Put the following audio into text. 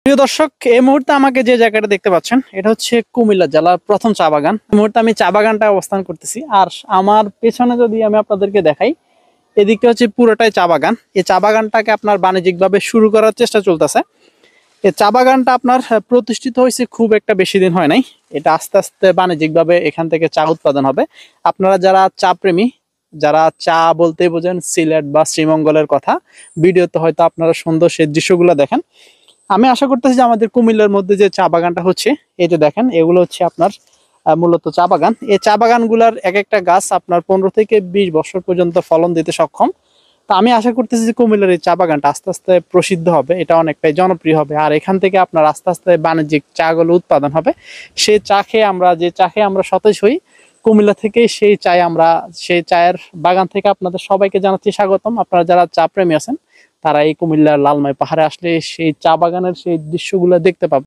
প্রিয় দর্শক, এই মুহূর্তে আমাকে যে জায়গাটা দেখতে পাচ্ছেন এটা হচ্ছে কুমিল্লা জেলার প্রথম চা বাগান। এই মুহূর্তে আমি চা বাগানটা অবস্থান করতেছি, আর আমার পেছনে যদি আমি আপনাদেরকে দেখাই, এদিকটা হচ্ছে পুরোটাই চা বাগান। এই চা বাগানটাকে আপনার বাণিজ্যিকভাবে শুরু করার চেষ্টা চলতেছে। এই চা বাগানটা আপনার প্রতিষ্ঠিত হয়েছে খুব একটা বেশি দিন হয় নাই। এটা আস্তে আস্তে বাণিজ্যিকভাবে এখান থেকে চা উৎপাদন হবে। আপনারা যারা চা প্রেমী, যারা চা বলতেই বোঝেন সিলেট বা শ্রীমঙ্গলের কথা, ভিডিওতে হয়তো আপনারা সুন্দর সেই দৃশ্যগুলো দেখেন। আমি আশা করতেছি যে আমাদের কুমিল্লার মধ্যে যে চা বাগানটা হচ্ছে, এই যে দেখেন, এগুলো হচ্ছে আপনার মূলত চা বাগান। এই চা বাগানগুলার এক একটা গাছ আপনার 15 থেকে 20 বছর পর্যন্ত ফলন দিতে সক্ষম। তো আমি আশা করতেছি যে কুমিল্লার এই চা বাগানটা আস্তে আস্তে প্রসিদ্ধ হবে, এটা অনেকটাই জনপ্রিয় হবে, আর এখান থেকে আপনার আস্তে আস্তে বাণিজ্যিক চাগুলো উৎপাদন হবে। সেই চা খেয়ে আমরা সতেজ হই, কুমিল্লা থেকে সেই চায়ের বাগান থেকে আপনাদের সবাইকে জানাচ্ছি স্বাগতম। আপনারা যারা চা প্রেমী আছেন তারা এই কুমিল্লার লালমাই পাহাড়ে আসলে সেই চা বাগানের সেই দৃশ্যগুলো দেখতে পাবেন।